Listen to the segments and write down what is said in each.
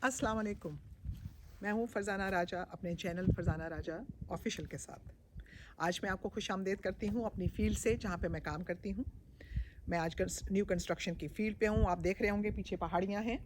अस्सलाम वालेकुम। मैं हूँ फ़रज़ाना राजा अपने चैनल फ़रज़ाना राजा ऑफ़िशियल के साथ। आज मैं आपको खुशामदीद करती हूँ अपनी फ़ील्ड से जहाँ पे मैं काम करती हूँ। मैं आज न्यू कंस्ट्रक्शन की फ़ील्ड पे हूँ। आप देख रहे होंगे पीछे पहाड़ियाँ हैं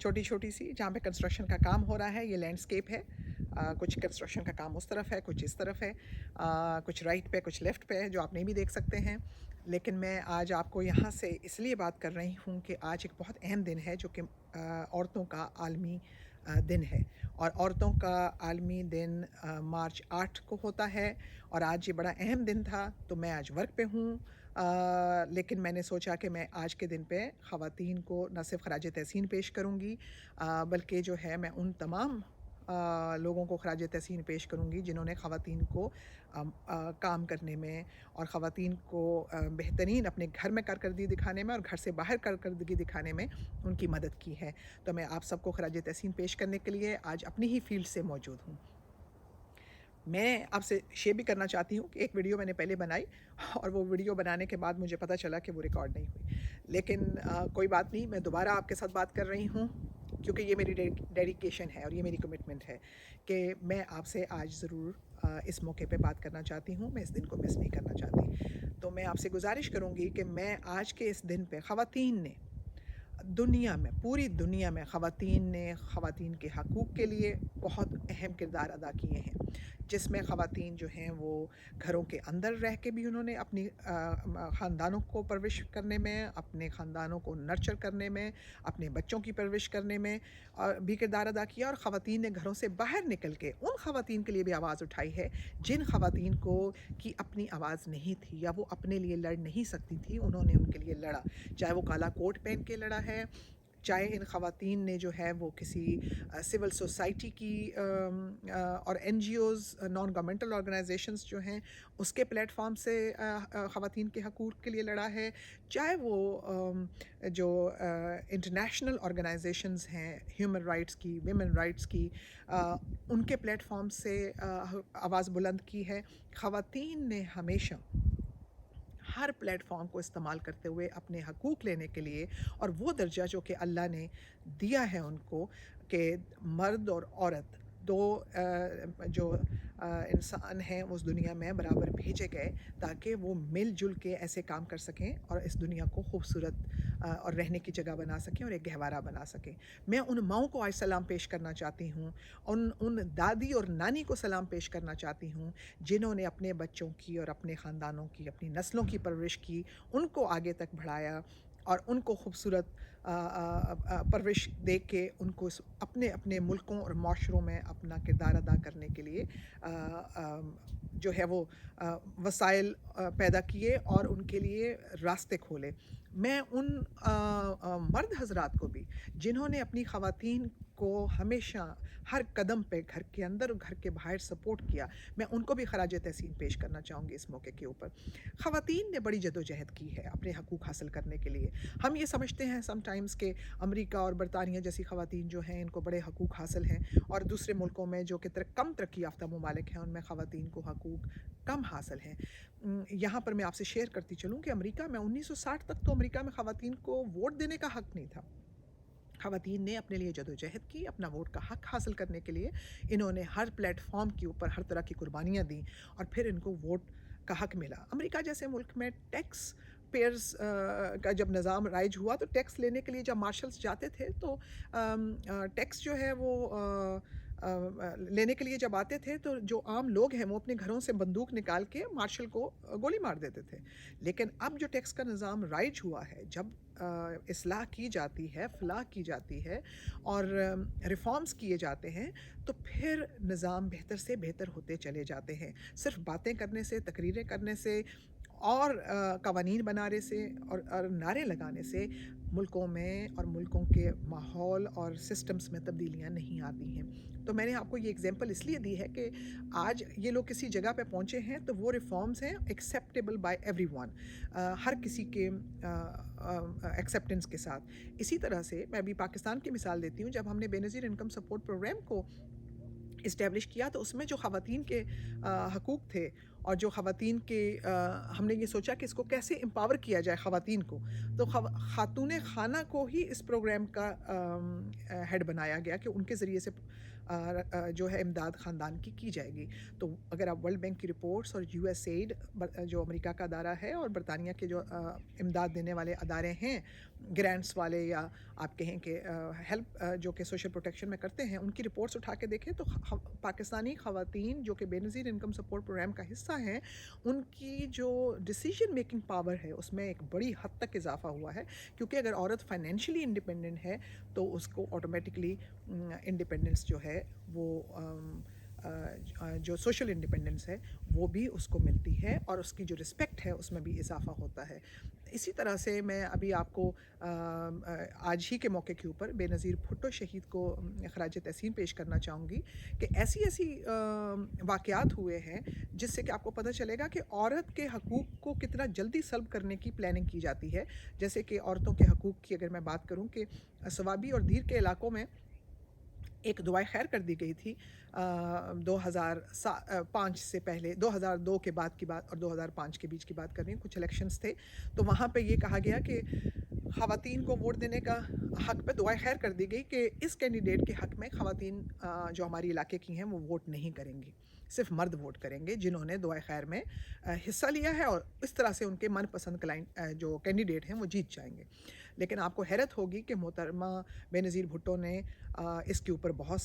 छोटी-छोटी सी जहाँ पे कंस्ट्रक्शन का काम हो रहा है। ये लैंडस्केप है। कुछ कंस्ट्रक्शन का काम उस तरफ है, कुछ इस तरफ है। कुछ राइट पे, कुछ लेफ़्ट पे है जो आप नहीं भी देख सकते हैं। लेकिन मैं आज आपको यहाँ से इसलिए बात कर रही हूँ कि आज एक बहुत अहम दिन है जो कि औरतों का आलमी दिन है। और औरतों का आलमी दिन मार्च 8 को होता है और आज ये बड़ा अहम दिन था। तो मैं आज वर्क पे हूँ। लेकिन मैंने सोचा कि मैं आज के दिन पे ख़वातीन को न सिर्फ़ ख़राज तहसीन पेश करूँगी बल्कि जो है मैं उन तमाम लोगों को ख़राज तहसीन पेश करूँगी जिन्होंने ख़वातीन को काम करने में और ख़वातीन को बेहतरीन अपने घर में कारकर्दगी दिखाने में और घर से बाहर कारकर्दगी दिखाने में उनकी मदद की है। तो मैं आप सबको ख़राज तहसीन पेश करने के लिए आज अपनी ही फ़ील्ड से मौजूद हूँ। मैं आपसे शेयर भी करना चाहती हूँ कि एक वीडियो मैंने पहले बनाई और वो वीडियो बनाने के बाद मुझे पता चला कि वो रिकॉर्ड नहीं हुई। लेकिन कोई बात नहीं, मैं दोबारा आपके साथ बात कर रही हूँ क्योंकि ये मेरी डेडिकेशन है और ये मेरी कमिटमेंट है कि मैं आपसे आज ज़रूर इस मौके पे बात करना चाहती हूँ। मैं इस दिन को मिस नहीं करना चाहती। तो मैं आपसे गुजारिश करूँगी कि मैं आज के इस दिन पे ख़वातीन ने दुनिया में, पूरी दुनिया में ख़वातीन ने ख़वातीन के हक़ूक़ के लिए बहुत अहम किरदार अदा किए हैं। जिसमें ख़वातीन जो हैं वो घरों के अंदर रह के भी उन्होंने अपनी ख़ानदानों को परवरिश करने में, अपने ख़ानदानों को नर्चर करने में, अपने बच्चों की परवरिश करने में भी किरदार अदा किया। और ख़वातीन ने घरों से बाहर निकल के उन ख़वातीन के लिए भी आवाज़ उठाई है जिन ख़वातीन को की अपनी आवाज़ नहीं थी या वो अपने लिए लड़ नहीं सकती थी, उन्होंने उनके लिए लड़ा। चाहे वो काला कोट पहन के लड़ा है, चाहे इन ख़वातीन ने जो है वो किसी सिविल सोसाइटी की और एनजीओज़, नॉन गवर्नमेंटल ऑर्गेनाइजेशंस जो हैं उसके प्लेटफॉर्म से ख़वातीन के हकूक़ के लिए लड़ा है, चाहे वो जो इंटरनेशनल ऑर्गेनाइजेशंस हैं ह्यूमन राइट्स की, विमेन राइट्स की, उनके प्लेटफॉर्म से आवाज़ बुलंद की है। ख़वातीन ने हमेशा हर प्लेटफॉर्म को इस्तेमाल करते हुए अपने हकूक़ लेने के लिए और वो दर्जा जो कि अल्लाह ने दिया है उनको कि मर्द और औरत दो जो इंसान हैं उस दुनिया में बराबर भेजे गए ताकि वो मिलजुल के ऐसे काम कर सकें और इस दुनिया को खूबसूरत और रहने की जगह बना सकें और एक गहवारा बना सकें। मैं उन माँओं को आज सलाम पेश करना चाहती हूँ, उन दादी और नानी को सलाम पेश करना चाहती हूँ जिन्होंने अपने बच्चों की और अपने ख़ानदानों की, अपनी नस्लों की परवरिश की, उनको आगे तक बढ़ाया और उनको खूबसूरत परवरिश दे के उनको अपने अपने मुल्कों और माशरों में अपना किरदार अदा करने के लिए जो है वो वसाइल पैदा किए और उनके लिए रास्ते खोले। मैं उन मर्द हज़रात को भी जिन्होंने अपनी ख़वातीन को हमेशा हर कदम पे घर के अंदर और घर के बाहर सपोर्ट किया, मैं उनको भी ख़राज तहसीन पेश करना चाहूँगी इस मौके के ऊपर। ख़वातीन ने बड़ी जदोजहद की है अपने हकूक़ हासिल करने के लिए। हम ये समझते हैं समटाइम्स कि अमेरिका और बरतानिया जैसी ख़वातीन जो हैं इनको बड़े हकूक़ हासिल हैं और दूसरे मुल्कों में जो कि कम तरक्की याफ़्ता ममालिक हैं उनमें ख़वातीन को हकूक़ कम हासिल हैं। यहाँ पर मैं आपसे शेयर करती चलूँ कि अमेरिका में 1960 तक तो अमेरिका में ख़वातीन को वोट देने का हक़ नहीं था। ख़वातीन ने अपने लिए जदोजहद की, अपना वोट का हक़ हासिल करने के लिए इन्होंने हर प्लेटफॉर्म के ऊपर हर तरह की कुर्बानियाँ दी और फिर इनको वोट का हक़ मिला। अमेरिका जैसे मुल्क में टैक्स पेयर्स का जब निज़ाम राइज हुआ तो टैक्स लेने के लिए जब मार्शल्स जाते थे तो टैक्स जो है वो लेने के लिए जब आते थे तो जो आम लोग हैं वो अपने घरों से बंदूक निकाल के मार्शल को गोली मार देते थे। लेकिन अब जो टैक्स का निज़ाम राइज हुआ है, जब इस्लाह की जाती है, फ़लाह की जाती है और रिफ़ॉर्म्स किए जाते हैं, तो फिर निज़ाम बेहतर से बेहतर होते चले जाते हैं। सिर्फ़ बातें करने से, तकरीरें करने से और कवानीन बनाने से और नारे लगाने से मुल्कों में और मुल्कों के माहौल और सिस्टम्स में तब्दीलियाँ नहीं आती हैं। तो मैंने आपको ये एग्ज़ाम्पल इसलिए दी है कि आज ये लोग किसी जगह पे पहुँचे हैं तो वो रिफ़ॉर्म्स हैं एक्सेप्टेबल बाय एवरीवन, हर किसी के एक्सेप्टेंस के साथ। इसी तरह से मैं अभी पाकिस्तान की मिसाल देती हूँ, जब हमने बेनज़ीर इनकम सपोर्ट प्रोग्राम को इस्टेब्लिश किया तो उसमें जो ख़वातीन के हकूक़ थे اور جو خواتین کے ہم نے یہ سوچا کہ اس کو کیسے امپاور کیا جائے خواتین کو، تو خاتون خانہ کو ہی اس پروگرام کا ہیڈ بنایا گیا کہ ان کے ذریعے سے جو ہے امداد خاندان کی جائے گی. تو اگر آپ ورلڈ بینک کی رپورٹس اور یو ایس ایڈ جو امریکہ کا ادارہ ہے اور برطانیہ کے جو امداد دینے والے ادارے ہیں، گرانٹس والے یا آپ کہیں کہ ہیلپ جو کہ سوشل پروٹیکشن میں کرتے ہیں، ان کی رپورٹس اٹھا کے دیکھیں تو پاکستانی خواتین جو کہ بے نظیر انکم سپورٹ پروگرام کا حصہ ہیں، ان کی جو ڈیسیجن میکنگ پاور ہے اس میں ایک بڑی حد تک اضافہ ہوا ہے. کیونکہ اگر عورت فائنینشلی انڈیپینڈنٹ ہے تو اس کو آٹومیٹکلی انڈیپینڈنس جو ہے وہ جو سوشل انڈیپینڈنس ہے وہ بھی اس کو ملتی ہے، اور اس کی جو رسپیکٹ ہے اس میں بھی اضافہ ہوتا ہے. اسی طرح سے میں ابھی آپ کو آج ہی کے موقع کے اوپر بے نظیر بھٹو شہید کو خراج تحسین پیش کرنا چاہوں گی کہ ایسی واقعات ہوئے ہیں جس سے کہ آپ کو پتہ چلے گا کہ عورت کے حقوق کو کتنا جلدی سلب کرنے کی پلاننگ کی جاتی ہے. جیسے کہ عورتوں کے حقوق کی اگر میں بات کروں کہ سوابی اور دیر کے علاقوں میں ایک دعائے خیر کر دی گئی تھی 2005 سے پہلے، 2002 کے بعد کی بات اور 2005 کے بیچ کی بات کر رہی ہوں، کچھ الیکشنز تھے تو وہاں پہ یہ کہا گیا کہ خواتین کو ووٹ دینے کا حق پہ دعائے خیر کر دی گئی کہ اس کینڈیڈیٹ کے حق میں خواتین جو ہماری علاقے کی ہیں وہ ووٹ نہیں کریں گی، صرف مرد ووٹ کریں گے جنہوں نے دعائے خیر میں حصہ لیا ہے، اور اس طرح سے ان کے من پسند جو کینڈیڈیٹ ہیں وہ جیت جائیں گے. لیکن آپ کو حیرت ہوگی کہ محترمہ بے نظیر بھٹو نے اس کے اوپر بہت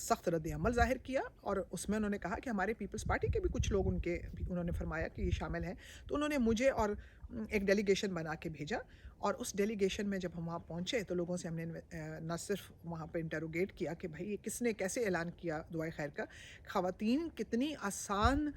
سخت رد عمل ظاہر کیا، اور اس میں انہوں نے کہا کہ ہمارے پیپلز پارٹی کے بھی کچھ لوگ انہوں نے فرمایا کہ یہ شامل ہیں. تو انہوں نے مجھے اور ایک ڈیلیگیشن بنا کے بھیجا، اور اس ڈیلیگیشن میں جب ہم وہاں پہنچے تو لوگوں سے ہم نے نہ صرف وہاں پہ انٹروگیٹ کیا کہ بھائی یہ کس نے کیسے اعلان کیا دعائے خیر کا، خواتین کتنی آسان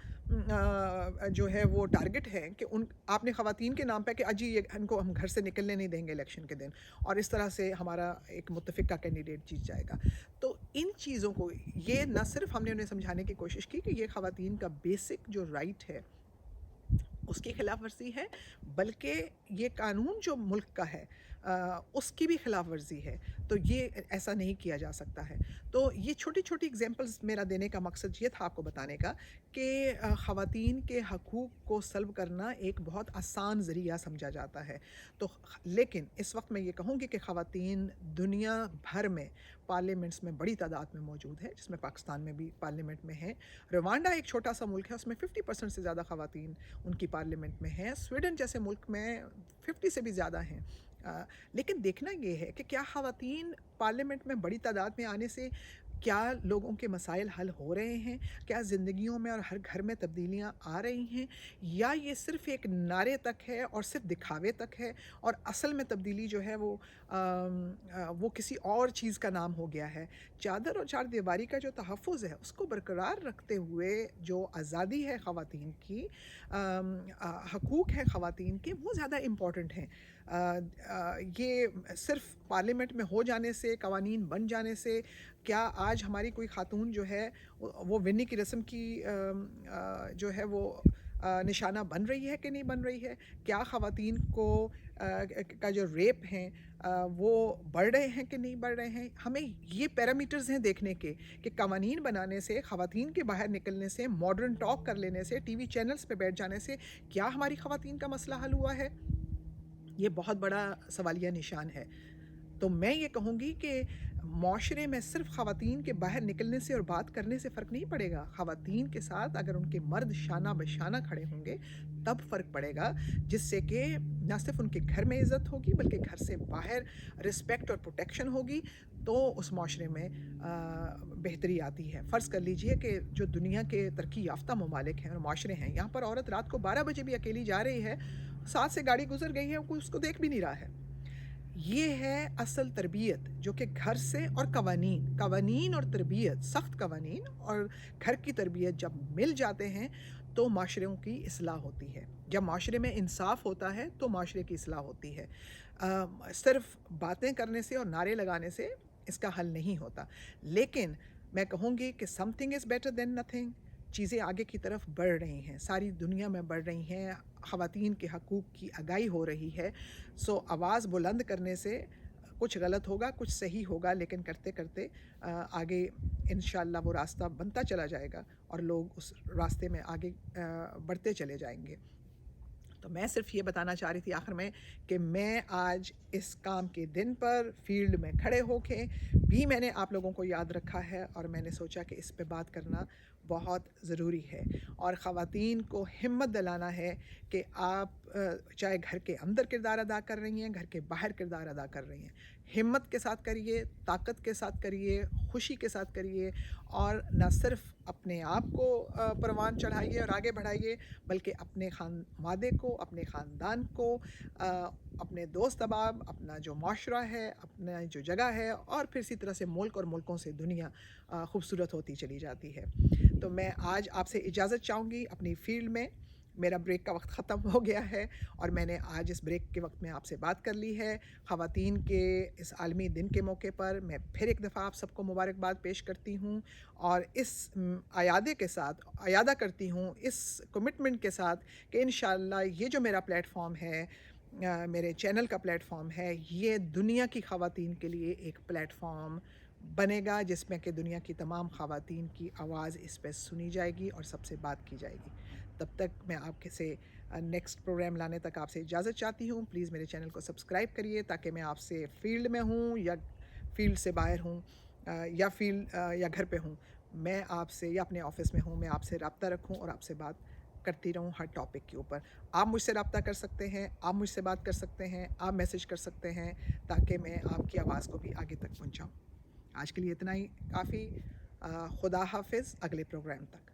جو ہے وہ ٹارگٹ ہے کہ آپ نے خواتین کے نام پہ کہ اجی ان کو ہم گھر سے نکلنے نہیں دیں گے الیکشن کے دن، اور اس طرح سے ہمارا ایک متفق کا کینڈیڈیٹ جیت جائے گا. تو ان چیزوں کو یہ نہ صرف ہم نے انہیں سمجھانے کی کوشش کی کہ یہ خواتین کا بیسک جو رائٹ ہے اس کی خلاف ورزی ہے، بلکہ یہ قانون جو ملک کا ہے اس کی بھی خلاف ورزی ہے. تو یہ ایسا نہیں کیا جا سکتا ہے. تو یہ چھوٹی چھوٹی اگزامپلز میرا دینے کا مقصد یہ تھا آپ کو بتانے کا کہ خواتین کے حقوق کو سلب کرنا ایک بہت آسان ذریعہ سمجھا جاتا ہے. تو لیکن اس وقت میں یہ کہوں گی کہ خواتین دنیا بھر میں پارلیمنٹس میں بڑی تعداد میں موجود ہے، جس میں پاکستان میں بھی پارلیمنٹ میں ہیں. روانڈا ایک چھوٹا سا ملک ہے، اس میں 50% سے زیادہ خواتین ان کی پارلیمنٹ میں ہیں. سویڈن جیسے ملک میں 50 سے بھی زیادہ ہیں. لیکن دیکھنا یہ ہے کہ کیا خواتین پارلیمنٹ میں بڑی تعداد میں آنے سے کیا لوگوں کے مسائل حل ہو رہے ہیں، کیا زندگیوں میں اور ہر گھر میں تبدیلیاں آ رہی ہیں، یا یہ صرف ایک نعرے تک ہے اور صرف دکھاوے تک ہے، اور اصل میں تبدیلی جو ہے وہ کسی اور چیز کا نام ہو گیا ہے. چادر اور چار دیواری کا جو تحفظ ہے اس کو برقرار رکھتے ہوئے جو آزادی ہے خواتین کی، حقوق ہیں خواتین کے، وہ زیادہ امپورٹنٹ ہیں. یہ صرف پارلیمنٹ میں ہو جانے سے، قوانین بن جانے سے کیا آج ہماری کوئی خاتون جو ہے وہ ونی کی رسم کی جو ہے وہ نشانہ بن رہی ہے کہ نہیں بن رہی ہے؟ کیا خواتین کو کا جو ریپ ہیں وہ بڑھ رہے ہیں کہ نہیں بڑھ رہے ہیں؟ ہمیں یہ پیرامیٹرز ہیں دیکھنے کے کہ قوانین بنانے سے، خواتین کے باہر نکلنے سے، ماڈرن ٹاک کر لینے سے، ٹی وی چینلز پہ بیٹھ جانے سے کیا ہماری خواتین کا مسئلہ حل ہوا ہے؟ یہ بہت بڑا سوالیہ نشان ہے. تو میں یہ کہوں گی کہ معاشرے میں صرف خواتین کے باہر نکلنے سے اور بات کرنے سے فرق نہیں پڑے گا. خواتین کے ساتھ اگر ان کے مرد شانہ بشانہ کھڑے ہوں گے تب فرق پڑے گا، جس سے کہ نہ صرف ان کے گھر میں عزت ہوگی بلکہ گھر سے باہر رسپیکٹ اور پروٹیکشن ہوگی، تو اس معاشرے میں بہتری آتی ہے. فرض کر لیجئے کہ جو دنیا کے ترقی یافتہ ممالک ہیں اور معاشرے ہیں، یہاں پر عورت رات کو 12 بجے بھی اکیلی جا رہی ہے، ساتھ سے گاڑی گزر گئی ہے، کوئی اس کو دیکھ بھی نہیں رہا ہے. یہ ہے اصل تربیت جو کہ گھر سے، اور قوانین اور تربیت، سخت قوانین اور گھر کی تربیت جب مل جاتے ہیں تو معاشروں کی اصلاح ہوتی ہے. جب معاشرے میں انصاف ہوتا ہے تو معاشرے کی اصلاح ہوتی ہے. صرف باتیں کرنے سے اور نعرے لگانے سے اس کا حل نہیں ہوتا. لیکن میں کہوں گی کہ some thing is better than nothing. چیزیں آگے کی طرف بڑھ رہی ہیں، ساری دنیا میں بڑھ رہی ہیں، خواتین کے حقوق کی آگاہی ہو رہی ہے. سو آواز بلند کرنے سے कुछ गलत होगा, कुछ सही होगा, लेकिन करते करते आगे इंशाअल्लाह वो रास्ता बनता चला जाएगा और लोग उस रास्ते में आगे बढ़ते चले जाएंगे। तो मैं सिर्फ ये बताना चाह रही थी आखिर में कि मैं आज इस काम के दिन पर फील्ड में खड़े होके भी मैंने आप लोगों को याद रखा है और मैंने सोचा कि इस पे बात करना बहुत ज़रूरी है और ख़वातीन को हिम्मत दिलाना है कि आप चाहे घर के अंदर किरदार अदा कर रही हैं, घर के बाहर किरदार अदा कर रही हैं, हिम्मत के साथ करिए, ताकत के साथ करिए, खुशी के साथ करिए और न सिर्फ अपने आप को परवान चढ़ाइए और आगे बढ़ाइए, बल्कि अपने खानवादे को, अपने ख़ानदान को, अपने दोस्त अहबाब, अपना जो माशरा है, अपना जो जगह है और फिर इसी तरह से मुल्क और मुल्कों से दुनिया खूबसूरत होती चली जाती है। तो मैं आज आपसे इजाज़त चाहूँगी अपनी फ़ील्ड में। मेरा ब्रेक का वक्त ख़त्म हो गया है और मैंने आज इस ब्रेक के वक्त में आपसे बात कर ली है। ख़वातीन के इस आलमी दिन के मौके पर मैं फिर एक दफ़ा आप सबको मुबारकबाद पेश करती हूँ और इस अयादे के साथ अयादा करती हूँ, इस कमिटमेंट के साथ कि इंशाअल्लाह ये जो मेरा प्लेटफॉर्म है, मेरे चैनल का प्लेटफॉर्म है, ये दुनिया की ख़वातीन के लिए एक प्लेटफॉर्म बनेगा जिसमें कि दुनिया की तमाम ख़वातीन की आवाज़ इस पर सुनी जाएगी और सबसे बात की जाएगी। तब तक मैं आपके से नेक्स्ट प्रोग्राम लाने तक आपसे इजाज़त चाहती हूँ। प्लीज़ मेरे चैनल को सब्सक्राइब करिए ताकि मैं आपसे फील्ड में हूँ या फील्ड से बाहर हूँ या या घर पे हूँ, मैं आपसे या अपने ऑफिस में हूँ, मैं आपसे रब्ता रखूँ और आपसे बात करती रहूँ हर टॉपिक के ऊपर। आप मुझसे रब्ता कर सकते हैं, आप मुझसे बात कर सकते हैं, आप मैसेज कर सकते हैं ताकि मैं आपकी आवाज़ को भी आगे तक पहुँचाऊँ। आज के लिए इतना ही काफ़ी। खुदा हाफिज़, अगले प्रोग्राम तक।